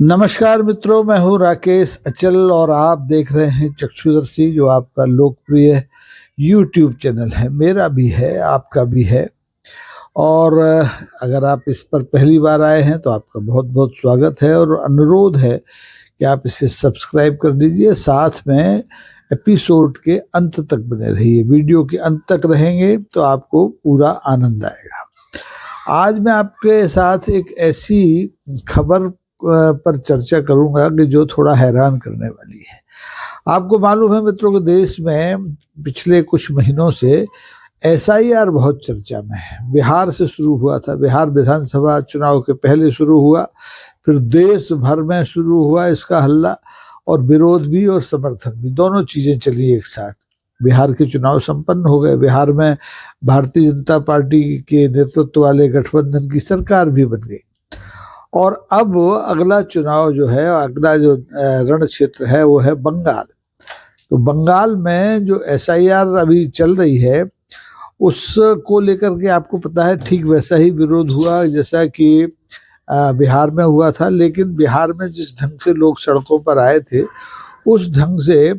नमस्कार मित्रों, मैं हूं राकेश अचल और आप देख रहे हैं चक्षुदर्शी, जो आपका लोकप्रिय YouTube चैनल है। मेरा भी है, आपका भी है। और अगर आप इस पर पहली बार आए हैं तो आपका बहुत बहुत स्वागत है और अनुरोध है कि आप इसे सब्सक्राइब कर लीजिए। साथ में एपिसोड के अंत तक बने रहिए। वीडियो के अंत तक रहेंगे तो आपको पूरा आनंद आएगा। आज मैं आपके साथ एक ऐसी खबर पर चर्चा करूंगा कि जो थोड़ा हैरान करने वाली है। आपको मालूम है मित्रों कि देश में पिछले कुछ महीनों से SIR बहुत चर्चा में है। बिहार से शुरू हुआ था, बिहार विधानसभा चुनाव के पहले शुरू हुआ, फिर देश भर में शुरू हुआ इसका हल्ला, और विरोध भी और समर्थन भी, दोनों चीजें चली एक साथ। बिहार के चुनाव संपन्न हो गए, बिहार में भारतीय जनता पार्टी के नेतृत्व वाले गठबंधन की सरकार भी बन गई। और अब अगला चुनाव जो है, अगला जो रण क्षेत्र है वो है बंगाल। तो बंगाल में जो SIR अभी चल रही है उसको लेकर के आपको पता है ठीक वैसा ही विरोध हुआ जैसा कि बिहार में हुआ था। लेकिन बिहार में जिस ढंग से लोग सड़कों पर आए थे उस ढंग से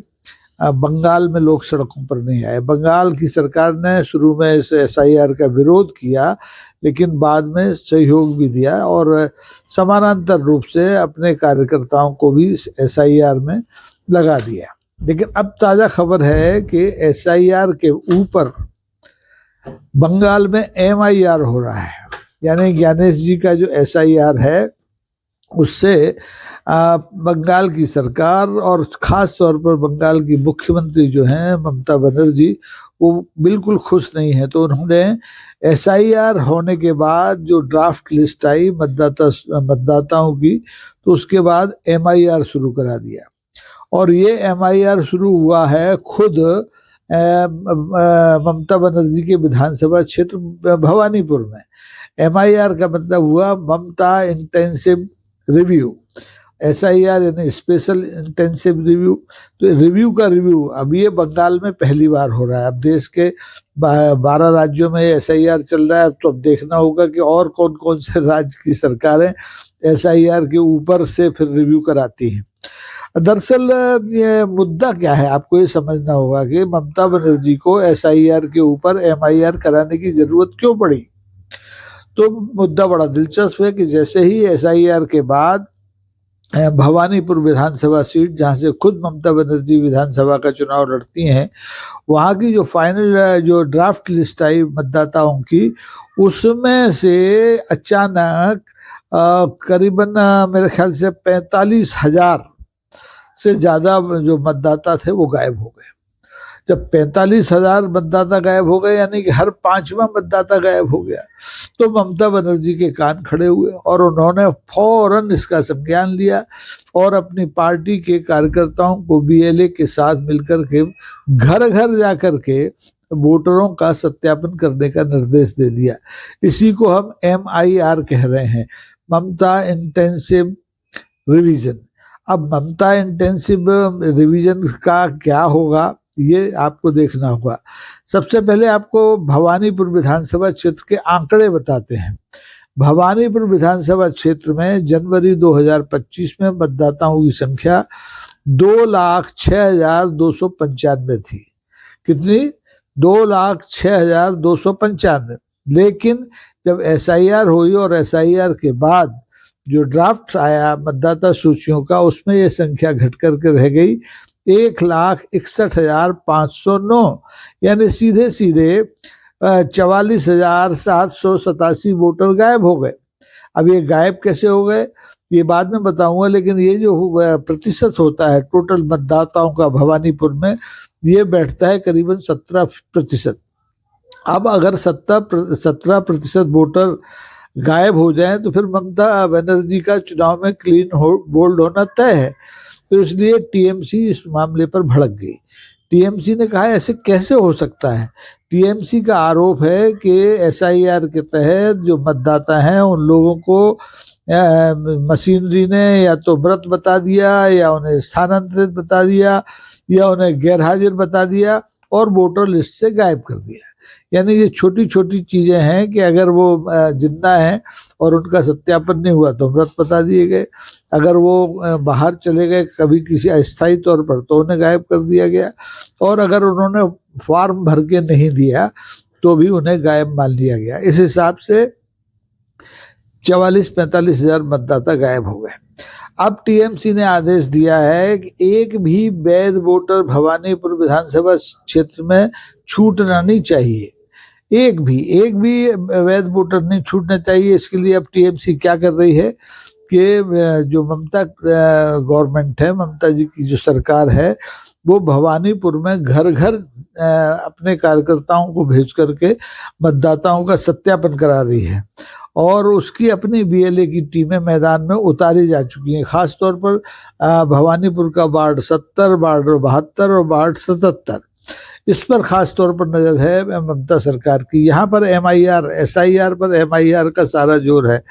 बंगाल में लोग सड़कों पर नहीं आए। बंगाल की सरकार ने शुरू में इस SIR का विरोध किया, लेकिन बाद में सहयोग भी दिया और समानांतर रूप से अपने कार्यकर्ताओं को भी SIR में लगा दिया। लेकिन अब ताज़ा खबर है कि SIR के ऊपर बंगाल में MIR हो रहा है। यानी ज्ञानेश जी का जो SIR है उससे बंगाल की सरकार और ख़ास तौर पर बंगाल की मुख्यमंत्री जो हैं ममता बनर्जी, वो बिल्कुल खुश नहीं है। तो उन्होंने SIR होने के बाद जो ड्राफ्ट लिस्ट आई मतदाताओं की, तो उसके बाद MIR शुरू करा दिया। और ये MIR शुरू हुआ है खुद ममता बनर्जी के विधानसभा क्षेत्र भवानीपुर में। MIR का मतलब हुआ ममता इंटेंसिव रिव्यू, SIR यानी स्पेशल इंटेंसिव रिव्यू। तो रिव्यू का रिव्यू अब ये बंगाल में पहली बार हो रहा है। अब देश के 12 राज्यों में SIR चल रहा है। तो अब देखना होगा कि और कौन कौन से राज्य की सरकारें SIR के ऊपर से फिर रिव्यू कराती हैं। दरअसल ये मुद्दा क्या है, आपको ये समझना होगा कि ममता बनर्जी को SIR के ऊपर MIR कराने की जरूरत क्यों पड़ी। तो मुद्दा बड़ा दिलचस्प है कि जैसे ही SIR के बाद भवानीपुर विधानसभा सीट, जहां से खुद ममता बनर्जी विधानसभा का चुनाव लड़ती हैं, वहां की जो फाइनल जो ड्राफ्ट लिस्ट आई मतदाताओं की, उसमें से अचानक करीबन मेरे ख्याल से 45,000 से ज्यादा जो मतदाता थे वो गायब हो गए। जब 45,000 मतदाता गायब हो गए, यानी कि हर 5वां मतदाता गायब हो गया, तो ममता बनर्जी के कान खड़े हुए और उन्होंने फौरन इसका संज्ञान लिया और अपनी पार्टी के कार्यकर्ताओं को BLA के साथ मिलकर के घर घर जाकर के वोटरों का सत्यापन करने का निर्देश दे दिया। इसी को हम MIR कह रहे हैं, ममता इंटेंसिव रिवीजन। अब ममता इंटेंसिव रिवीजन का क्या होगा ये आपको देखना होगा। सबसे पहले आपको भवानीपुर विधानसभा क्षेत्र के आंकड़े बताते हैं। भवानीपुर विधानसभा क्षेत्र में जनवरी 2025 में मतदाताओं की संख्या 2,06,295 थी। कितनी? 2,06,295। लेकिन जब SIR हुई और SIR के बाद जो ड्राफ्ट आया मतदाता सूचियों का, उसमें ये संख्या घट करके रह गई 1,61,509। यानी सीधे सीधे 44,787 वोटर गायब हो गए। अब ये गायब कैसे हो गए ये बाद में बताऊंगा, लेकिन ये जो प्रतिशत होता है टोटल मतदाताओं का भवानीपुर में, ये बैठता है करीबन 17%। अब अगर 17% वोटर गायब हो जाए तो फिर ममता बनर्जी का चुनाव में क्लीन बोल्ड होना तय है। तो इसलिए TMC इस मामले पर भड़क गई। TMC ने कहा ऐसे कैसे हो सकता है। TMC का आरोप है कि SIR के तहत जो मतदाता हैं उन लोगों को मशीनरी ने या तो मृत बता दिया, या उन्हें स्थानांतरित बता दिया, या उन्हें गैर हाजिर बता दिया और वोटर लिस्ट से गायब कर दिया। यानी ये छोटी छोटी चीजें हैं कि अगर वो जिंदा हैं और उनका सत्यापन नहीं हुआ तो मृत बता दिए गए, अगर वो बाहर चले गए कभी किसी अस्थायी तौर पर तो उन्हें गायब कर दिया गया, और अगर उन्होंने फॉर्म भर के नहीं दिया तो भी उन्हें गायब मान लिया गया। इस हिसाब से 44-45 हजार मतदाता गायब हो गए। अब टीएमसी ने आदेश दिया है कि एक भी वैध वोटर भवानीपुर विधानसभा क्षेत्र में छूटना नहीं चाहिए, एक भी वैध वोटर नहीं छूटना चाहिए। इसके लिए अब टीएमसी क्या कर रही है कि जो ममता गवर्नमेंट है, ममता जी की जो सरकार है, वो भवानीपुर में घर घर अपने कार्यकर्ताओं को भेज करके मतदाताओं का सत्यापन करा रही है, और उसकी अपनी बीएलए की टीमें मैदान में उतारी जा चुकी हैं। खासतौर पर भवानीपुर का वार्ड 70, वार्ड 72 और वार्ड 77, इस पर खास तौर पर नजर है ममता सरकार की। यहाँ पर एमआईआर, एसआईआर पर एमआईआर का सारा जोर है,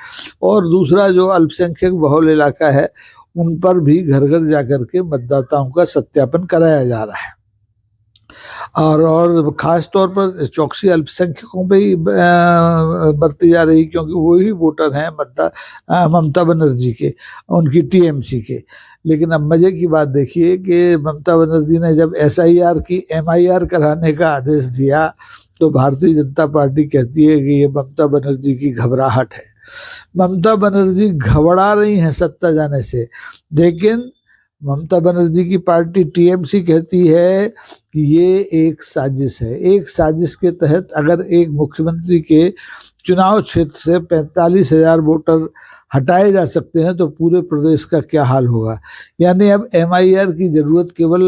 और दूसरा जो अल्पसंख्यक बहुल इलाका है उन पर भी घर घर जाकर के मतदाताओं का सत्यापन कराया जा रहा है। और खास तौर पर चौकसी अल्पसंख्यकों पे ही बरती जा रही, क्योंकि वही वोटर हैं ममता बनर्जी के, उनकी टीएमसी के। लेकिन अब मजे की बात देखिए कि ममता बनर्जी ने जब एसआईआर की एमआईआर कराने का आदेश दिया तो भारतीय जनता पार्टी कहती है कि ये ममता बनर्जी की घबराहट है। ममता बनर्जी घबरा रही हैं सत्ता जाने से, लेकिन ममता बनर्जी की पार्टी टीएमसी कहती है कि ये एक साजिश है। एक साजिश के तहत अगर एक मुख्यमंत्री के चुनाव क्षेत्र से 45 हजार वोटर हटाए जा सकते हैं तो पूरे प्रदेश का क्या हाल होगा। यानी अब एमआईआर की जरूरत केवल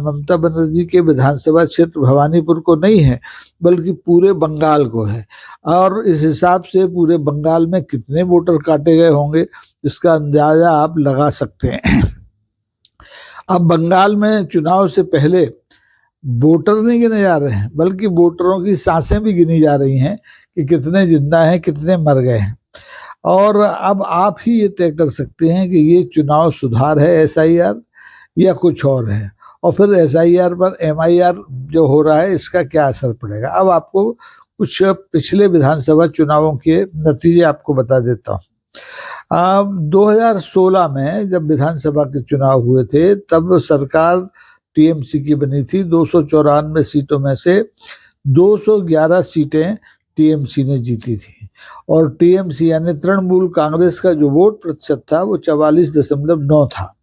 ममता बनर्जी के विधानसभा क्षेत्र भवानीपुर को नहीं है, बल्कि पूरे बंगाल को है। और इस हिसाब से पूरे बंगाल में कितने वोटर काटे गए होंगे इसका अंदाजा आप लगा सकते हैं। अब बंगाल में चुनाव से पहले वोटर नहीं गिने जा रहे हैं, बल्कि वोटरों की सांसें भी गिनी जा रही हैं कि कितने जिंदा हैं, कितने मर गए हैं। और अब आप ही ये तय कर सकते हैं कि ये चुनाव सुधार है एसआईआर या कुछ और है, और फिर एसआईआर पर एमआईआर जो हो रहा है इसका क्या असर पड़ेगा। अब आपको कुछ पिछले विधानसभा चुनावों के नतीजे आपको बता देता हूँ। 2016 में जब विधानसभा के चुनाव हुए थे तब सरकार टीएमसी की बनी थी। 294 सीटों में से 211 सीटें टीएमसी ने जीती थी, और टीएमसी यानी तृणमूल कांग्रेस का जो वोट प्रतिशत था वो 44.9 था।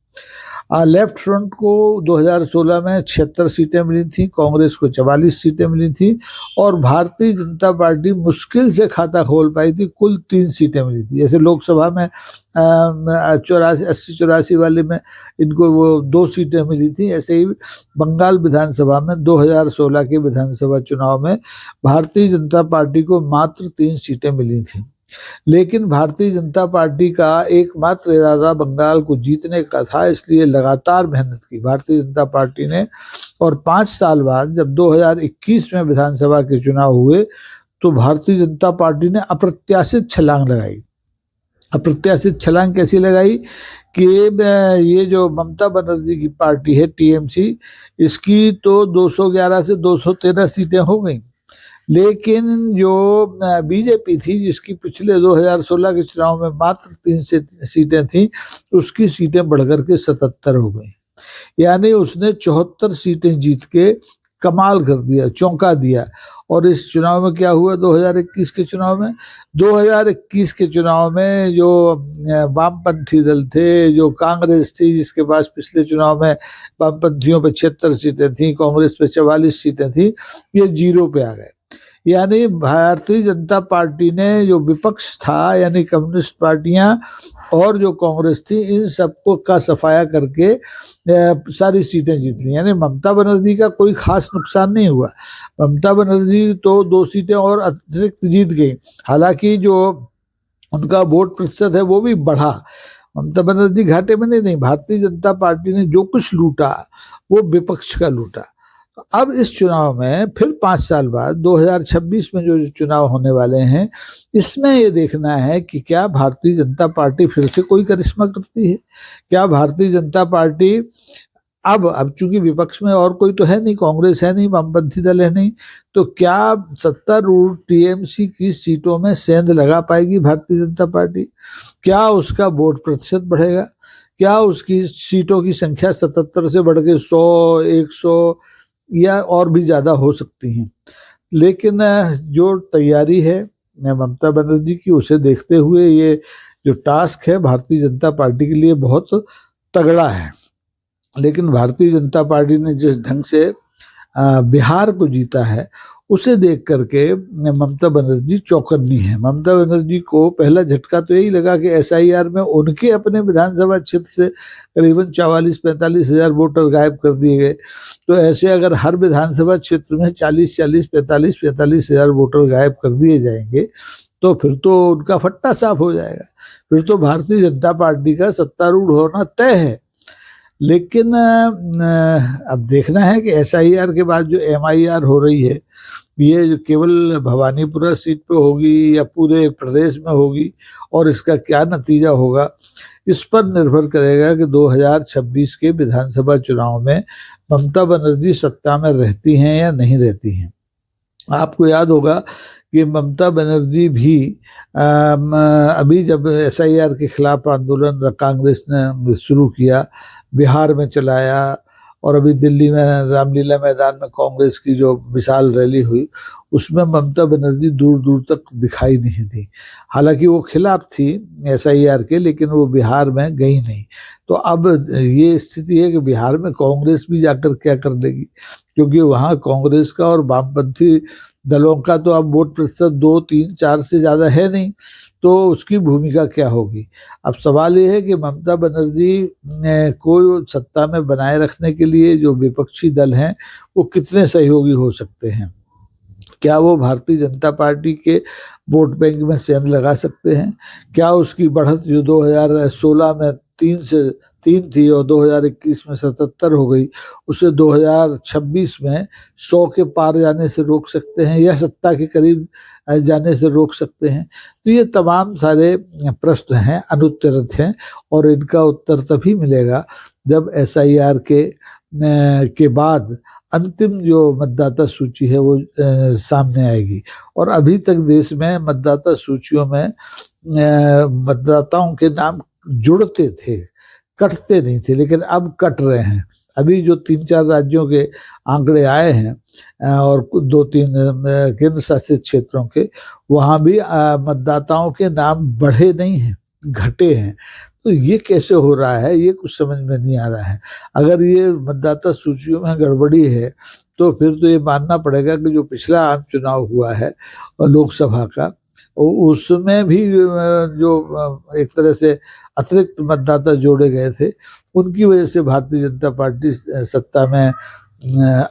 लेफ्ट फ्रंट को 2016 में 76 सीटें मिली थी, कांग्रेस को 44 सीटें मिली थी, और भारतीय जनता पार्टी मुश्किल से खाता खोल पाई थी, कुल 3 सीटें मिली थी। जैसे लोकसभा में 80-84 वाले में इनको वो 2 सीटें मिली थी, ऐसे ही बंगाल विधानसभा में 2016 के विधानसभा चुनाव में भारतीय जनता पार्टी को मात्र 3 सीटें मिली थी। लेकिन भारतीय जनता पार्टी का एकमात्र इरादा बंगाल को जीतने का था, इसलिए लगातार मेहनत की भारतीय जनता पार्टी ने। और 5 साल बाद जब 2021 में विधानसभा के चुनाव हुए तो भारतीय जनता पार्टी ने अप्रत्याशित छलांग लगाई। अप्रत्याशित छलांग कैसी लगाई कि ये जो ममता बनर्जी की पार्टी है टीएमसी, इसकी तो 211 से 213 सीटें हो गई, लेकिन जो बीजेपी थी जिसकी पिछले 2016 के चुनाव में मात्र 3 सीटें थी, उसकी सीटें बढ़कर के 77 हो गई। यानी उसने 74 सीटें जीत के कमाल कर दिया, चौंका दिया। और इस चुनाव में क्या हुआ 2021 के चुनाव में? 2021 के चुनाव में जो वामपंथी दल थे, जो कांग्रेस थी जिसके पास पिछले चुनाव में वामपंथियों पे 76 सीटें थी, कांग्रेस पे 44 सीटें थी, ये 0 पे आ गए। यानी भारतीय जनता पार्टी ने जो विपक्ष था, यानी कम्युनिस्ट पार्टियां और जो कांग्रेस थी, इन सबको का सफाया करके सारी सीटें जीत ली। यानी ममता बनर्जी का कोई खास नुकसान नहीं हुआ। ममता बनर्जी तो 2 सीटें और अतिरिक्त जीत गई, हालांकि जो उनका वोट प्रतिशत है वो भी बढ़ा। ममता बनर्जी घाटे में नहीं, भारतीय जनता पार्टी ने जो कुछ लूटा वो विपक्ष का लूटा। अब इस चुनाव में फिर 5 साल बाद 2026 में जो चुनाव होने वाले हैं, इसमें ये देखना है कि क्या भारतीय जनता पार्टी फिर से कोई करिश्मा करती है, क्या भारतीय जनता पार्टी अब चूंकि विपक्ष में और कोई तो है नहीं, कांग्रेस है नहीं, वामपंथी दल है नहीं, तो क्या सत्तारूढ़ टीएमसी की सीटों में सेंध लगा पाएगी भारतीय जनता पार्टी? क्या उसका वोट प्रतिशत बढ़ेगा? क्या उसकी सीटों की संख्या 77 से बढ़ के 100, 100 या और भी ज्यादा हो सकती हैं? लेकिन जो तैयारी है ममता बनर्जी की, उसे देखते हुए ये जो टास्क है भारतीय जनता पार्टी के लिए बहुत तगड़ा है। लेकिन भारतीय जनता पार्टी ने जिस ढंग से बिहार को जीता है, उसे देख करके ममता बनर्जी चौकन्नी है। ममता बनर्जी को पहला झटका तो यही लगा कि एसआईआर में उनके अपने विधानसभा क्षेत्र से करीबन 44-45 हजार वोटर गायब कर दिए गए। तो ऐसे अगर हर विधानसभा क्षेत्र में 40-40, 45-45 हजार वोटर गायब कर दिए जाएंगे, तो फिर तो उनका फट्टा साफ हो जाएगा। फिर तो भारतीय जनता पार्टी का सत्तारूढ़ होना तय है। लेकिन अब देखना है कि एसआईआर के बाद जो एमआईआर हो रही है, ये जो केवल भवानीपुरा सीट पे होगी या पूरे प्रदेश में होगी, और इसका क्या नतीजा होगा, इस पर निर्भर करेगा कि 2026 के विधानसभा चुनाव में ममता बनर्जी सत्ता में रहती हैं या नहीं रहती हैं। आपको याद होगा कि ममता बनर्जी भी अभी जब एसआईआर के खिलाफ आंदोलन कांग्रेस ने शुरू किया, बिहार में चलाया, और अभी दिल्ली में रामलीला मैदान में कांग्रेस की जो विशाल रैली हुई, उसमें ममता बनर्जी दूर दूर तक दिखाई नहीं दी। हालांकि वो खिलाफ थी एसआईआर के, लेकिन वो बिहार में गई नहीं। तो अब ये स्थिति है कि बिहार में कांग्रेस भी जाकर क्या कर लेगी, क्योंकि वहाँ कांग्रेस का और वामपंथी दलों का तो अब वोट प्रतिशत 2, 3, 4 से ज्यादा है नहीं, तो उसकी भूमिका क्या होगी। अब सवाल ये है कि ममता बनर्जी को सत्ता में बनाए रखने के लिए जो विपक्षी दल हैं वो कितने सहयोगी हो सकते हैं। क्या वो भारतीय जनता पार्टी के वोट बैंक में सेंध लगा सकते हैं? क्या उसकी बढ़त जो 2016 में 3 थी और 2021 में 77 हो गई, उसे 2026 में 100 के पार जाने से रोक सकते हैं, या सत्ता के करीब जाने से रोक सकते हैं? तो ये तमाम सारे प्रश्न हैं, अनुत्तरित हैं, और इनका उत्तर तभी मिलेगा जब एसआईआर के बाद अंतिम जो मतदाता सूची है वो सामने आएगी। और अभी तक देश में मतदाता सूचियों में मतदाताओं के नाम जुड़ते थे, कटते नहीं थे, लेकिन अब कट रहे हैं। अभी जो 3-4 राज्यों के आंकड़े आए हैं और 2-3 केंद्र शासित क्षेत्रों के, वहां भी मतदाताओं के नाम बढ़े नहीं हैं, घटे हैं। तो ये कैसे हो रहा है, ये कुछ समझ में नहीं आ रहा है। अगर ये मतदाता सूचियों में गड़बड़ी है, तो फिर तो ये मानना पड़ेगा कि जो पिछला आम चुनाव हुआ है लोकसभा का, उसमें भी जो एक तरह से अतिरिक्त मतदाता जोड़े गए थे, उनकी वजह से भारतीय जनता पार्टी सत्ता में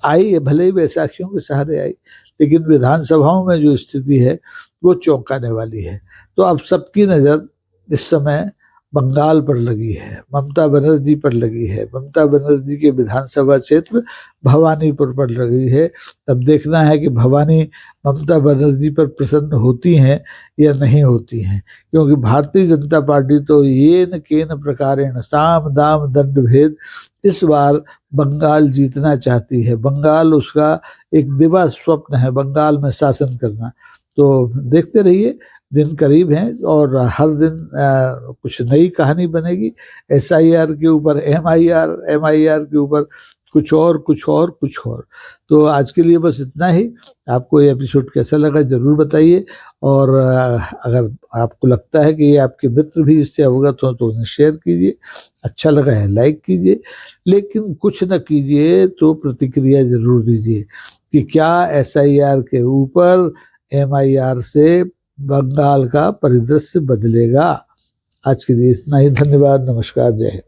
आई, भले ही बैसाखियों के सहारे आई, लेकिन विधानसभाओं में जो स्थिति है वो चौंकाने वाली है। तो अब सबकी नज़र इस समय बंगाल पर लगी है, ममता बनर्जी पर लगी है, ममता बनर्जी के विधानसभा क्षेत्र भवानीपुर पर लगी है। तब देखना है कि भवानी ममता बनर्जी पर प्रसन्न होती हैं या नहीं होती हैं, क्योंकि भारतीय जनता पार्टी तो येन केन प्रकारेण साम दाम दंड भेद इस बार बंगाल जीतना चाहती है। बंगाल उसका एक दिवा स्वप्न है, बंगाल में शासन करना। तो देखते रहिए, दिन करीब हैं और हर दिन कुछ नई कहानी बनेगी। एसआईआर के ऊपर एमआईआर, एमआईआर के ऊपर कुछ और कुछ और कुछ और। तो आज के लिए बस इतना ही। आपको ये एपिसोड कैसा लगा जरूर बताइए, और अगर आपको लगता है कि ये आपके मित्र भी इससे अवगत हो तो उन्हें शेयर कीजिए। अच्छा लगा है लाइक कीजिए, लेकिन कुछ न कीजिए तो प्रतिक्रिया जरूर दीजिए कि क्या एसआईआर के ऊपर एमआईआर से बंगाल का परिदृश्य बदलेगा। आज के लिए इतना ही। धन्यवाद, नमस्कार, जय हिंद।